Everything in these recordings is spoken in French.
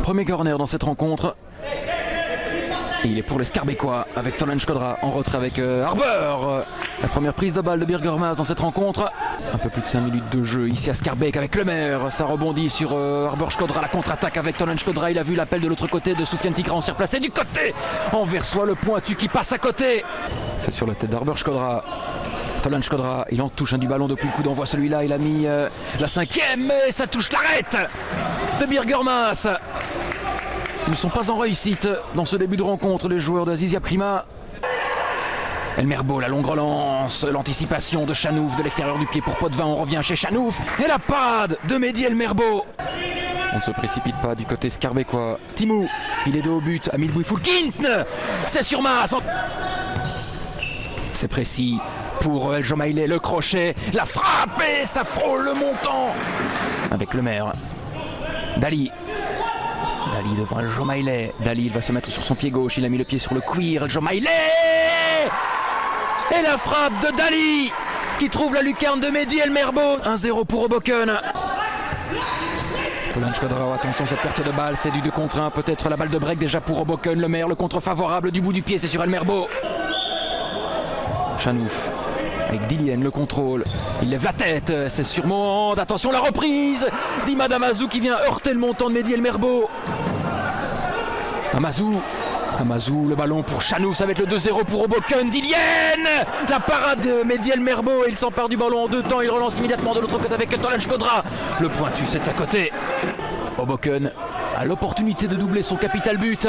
Premier corner dans cette rencontre. Et il est pour les Skarbécois avec Tolan Shkodra en retrait avec Harbour. La première prise de balle de Birger-Maas dans cette rencontre. Un peu plus de 5 minutes de jeu ici à Schaerbeek avec Lemaire. Ça rebondit sur Harbour Shkodra. La contre-attaque avec Tolan Shkodra. Il a vu l'appel de l'autre côté de Soufiane Tigra. On s'est replacé du côté. Anversois, le pointu qui passe à côté. C'est sur la tête d'Harbour Shkodra. Tolan Shkodra, il en touche un du ballon depuis le coup d'envoi. Celui-là, il a mis la 5e. Et ça touche l'arrête de Birger-Maas. Ils ne sont pas en réussite dans ce début de rencontre, les joueurs d'Azizia Prima. Elmerbo, la longue relance, l'anticipation de Chanouf de l'extérieur du pied pour Potvin. On revient chez Chanouf et la parade de Mehdi Elmerbo. On ne se précipite pas du côté Skarbécois. Timou, il est dos au but. Hamid Bouifoulkint, c'est sur Maas. C'est précis pour El Jomailé, le crochet, la frappe et ça frôle le montant. Avec Lemaire. Dali devant El Jomailé. Dali, il va se mettre sur son pied gauche. Il a mis le pied sur le cuir. El Jomailé et la frappe de Dali qui trouve la lucarne de Mehdi Elmerbo. 1-0 pour Hoboken. Tolan Shkodra, attention cette perte de balle, c'est du 2 contre 1. Peut-être la balle de break déjà pour Hoboken. Lemaire, le contre favorable du bout du pied, c'est sur Elmerbo. Chanouf avec Dillienne, le contrôle, il lève la tête, c'est sur Mohand, attention la reprise d'Imad Amazou qui vient heurter le montant de Mehdi Elmerbo. Amazou, le ballon pour Chanouf, ça va être le 2-0 pour Hoboken. Dillienne, la parade de Mehdi Elmerbo, il s'empare du ballon en 2 temps, il relance immédiatement de l'autre côté avec Tolan Shkodra. Le pointu, c'est à côté. Hoboken a l'opportunité de doubler son capital but.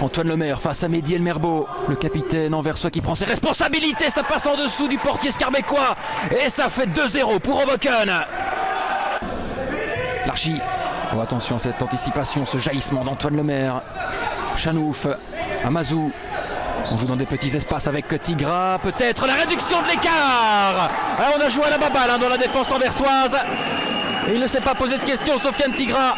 Antoine Lemaire face à Mehdi Elmerbo, le capitaine anversois qui prend ses responsabilités, ça passe en dessous du portier Skarbécois et ça fait 2-0 pour Hoboken. Larchi, oh, attention à cette anticipation, ce jaillissement d'Antoine Lemaire. Chanouf, Amazou, on joue dans des petits espaces avec Tigra, peut-être la réduction de l'écart. Alors on a joué à la baballe dans la défense anversoise et il ne s'est pas posé de questions, Soufiane Tigra.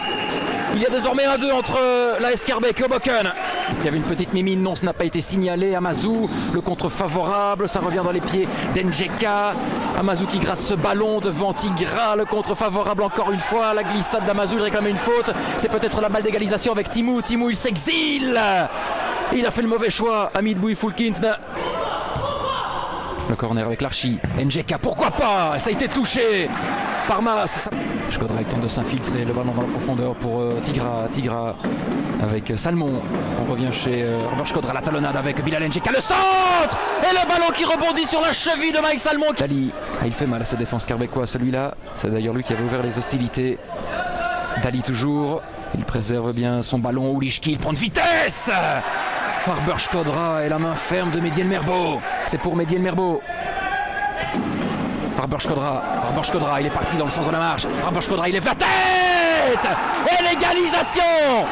Il y a désormais 1-2 entre la Schaerbeek et Hoboken. Est-ce qu'il y avait une petite mimine? Non, ce n'a pas été signalé. Amazou, le contre favorable, ça revient dans les pieds d'Njeka. Amazou qui gratte ce ballon devant Tigra, le contre favorable encore une fois. La glissade d'Amazou, il réclamait une faute. C'est peut-être la balle d'égalisation avec Timou. Timou, il s'exile. Il a fait le mauvais choix. Hamid Bouifoulkint. Le corner avec Larchi. Njeka, pourquoi pas? Ça a été touché par Maas. Shkodra tente de s'infiltrer, le ballon dans la profondeur pour Tigra avec Salmon. On revient chez Harbour Shkodra, la talonnade avec Bilal Njeka, le centre et le ballon qui rebondit sur la cheville de Mike Salmon. Dali, il fait mal à sa défense Skarbécois, celui-là. C'est d'ailleurs lui qui avait ouvert les hostilités. Dali toujours, il préserve bien son ballon. Oulishki, il prend de vitesse. Harbour Shkodra et la main ferme de Mehdi Elmerbo. C'est pour Mehdi Elmerbo. Harbour Shkodra, il est parti dans le sens de la marche. Harbour Shkodra, il lève la tête. Et l'égalisation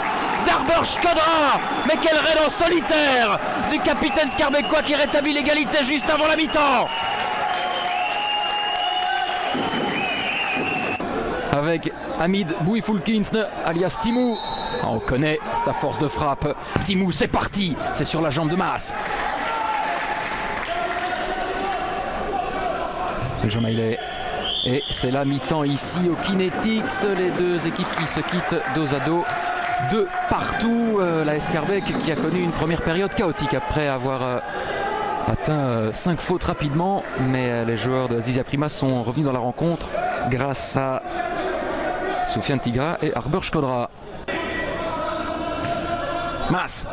d'Harbour Shkodra. Mais quel raid en solitaire du capitaine Skarbécois qui rétablit l'égalité juste avant la mi-temps. Avec Hamid Bouifoulkint alias Timou. On connaît sa force de frappe. Timou, c'est parti. C'est sur la jambe de Maas. El Jomailé. Et c'est la mi-temps ici au Kinetics. Les deux équipes qui se quittent dos à dos de partout. La Schaerbeek qui a connu une première période chaotique après avoir atteint 5 fautes rapidement. Mais les joueurs de Azizia Prima sont revenus dans la rencontre grâce à Soufiane Tigra et Harbour Shkodra. Maas.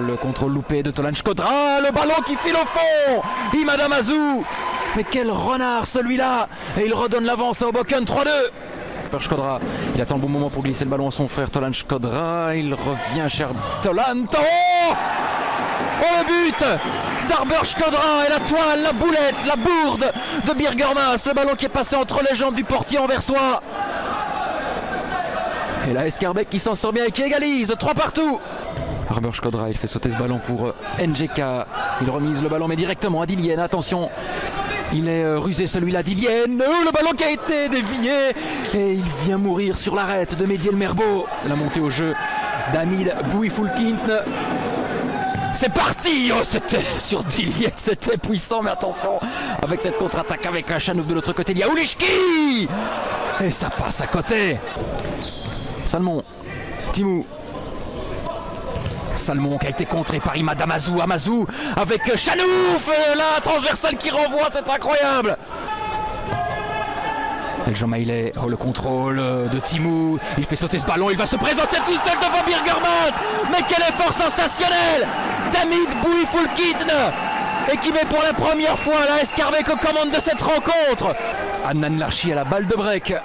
Le contrôle loupé de Tolan Shkodra, le ballon qui file au fond. Imad Amazou. Mais quel renard celui-là. Et il redonne l'avance à Hoboken, 3-2. Harbour Shkodra, il attend le bon moment pour glisser le ballon à son frère Tolan Shkodra. Il revient cher Tolan. Oh, le but d'Harbour Shkodra et la toile, la boulette, la bourde de Birger-Maas. Le ballon qui est passé entre les jambes du portier anversois. Et la Schaerbeek qui s'en sort bien et qui égalise, 3 partout. Harbour Shkodra, il fait sauter ce ballon pour Njeka. Il remise le ballon mais directement à Dillienne. Attention, il est rusé celui-là, Dillienne. Le ballon qui a été dévié. Et il vient mourir sur l'arête de Mehdi Elmerbo. La montée au jeu d'Hamid Bouifoulkint. C'est parti. Oh, c'était sur Dillienne, c'était puissant. Mais attention, avec cette contre-attaque avec Chanouf de l'autre côté, il y a Oulishki. Et ça passe à côté. Salmon, Timou. Salmon qui a été contré par Imad Amazou. Amazou avec Chanouf. La transversale qui renvoie, c'est incroyable. El Jamaileh, le contrôle de Timou. Il fait sauter ce ballon, il va se présenter tout seul devant Birgermas. Mais quel effort sensationnel d'Hamid Bouifoulkitne. Et qui met pour la première fois la Scarbeck aux commandes de cette rencontre. Adnan Larchi à la balle de break.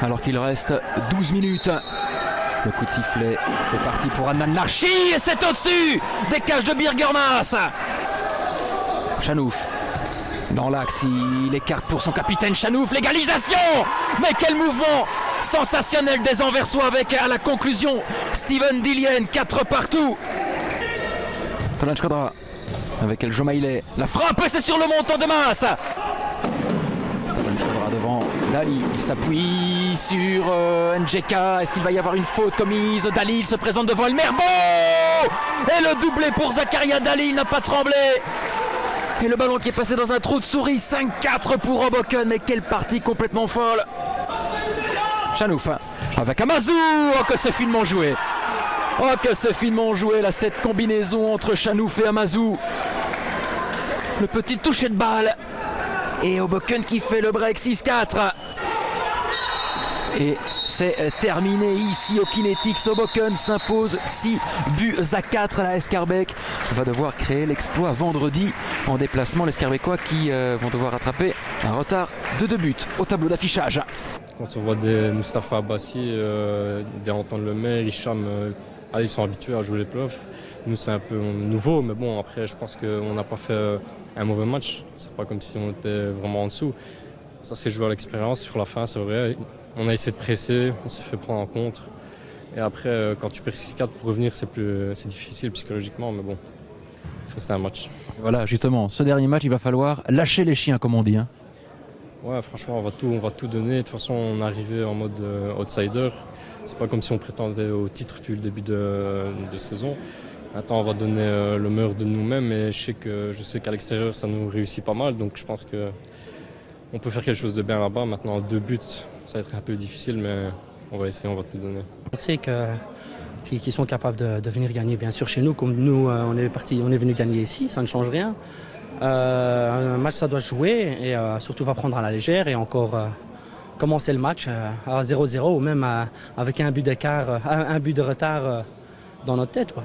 Alors qu'il reste 12 minutes. Le coup de sifflet, c'est parti pour Adnan Larchi. Et c'est au-dessus des cages de Birgermas. Chanouf. Dans l'axe, il écarte pour son capitaine Chanouf. L'égalisation. Mais quel mouvement sensationnel des Anversois avec à la conclusion Steven Dillian, 4 partout. Tolan Shkodra avec El Jamaileh. La frappe, c'est sur le montant de masse. Tolan Shkodra devant Dali. Il s'appuie sur Njeka. Est-ce qu'il va y avoir une faute commise? Dali, il se présente devant El Merbo. Et le doublé pour Zakaria Dali, il n'a pas tremblé. Et le ballon qui est passé dans un trou de souris. 5-4 pour Hoboken. Mais quelle partie complètement folle. Chanouf avec Amazou. Oh que c'est finement joué. Oh que c'est finement joué là, cette combinaison entre Chanouf et Amazou. Le petit toucher de balle. Et Hoboken qui fait le break 6-4. Et c'est terminé ici au Kinetics. Hoboken s'impose 6-4. La Scarbeck va devoir créer l'exploit vendredi en déplacement. Les Scarbecois qui vont devoir rattraper un retard de 2 buts au tableau d'affichage. Quand on voit des Moustapha Abbassi, des Antoine Lemaire, Hicham, ils sont habitués à jouer les playoffs. Nous c'est un peu nouveau, mais bon après je pense qu'on n'a pas fait un mauvais match. C'est pas comme si on était vraiment en dessous. Ça c'est joué à l'expérience sur la fin, c'est vrai. On a essayé de presser, on s'est fait prendre en contre. Et après, quand tu perds 6-4 pour revenir, c'est difficile psychologiquement, mais bon, c'est un match. Voilà, justement, ce dernier match, il va falloir lâcher les chiens, comme on dit. Hein. Ouais, franchement, on va tout donner. De toute façon, on est arrivé en mode outsider. C'est pas comme si on prétendait au titre depuis le début de saison. Maintenant, on va donner le meilleur de nous-mêmes, et je sais qu'à l'extérieur, ça nous réussit pas mal. Donc, je pense qu'on peut faire quelque chose de bien là-bas. Maintenant, 2 buts. Ça va être un peu difficile, mais on va essayer, on va tout donner. On sait qu'ils sont capables de venir gagner, bien sûr, chez nous. Comme nous, on est venu gagner ici, ça ne change rien. Un match, ça doit jouer, et surtout pas prendre à la légère, et encore commencer le match à 0-0, ou même avec un but d'écart, un but de retard dans notre tête, quoi.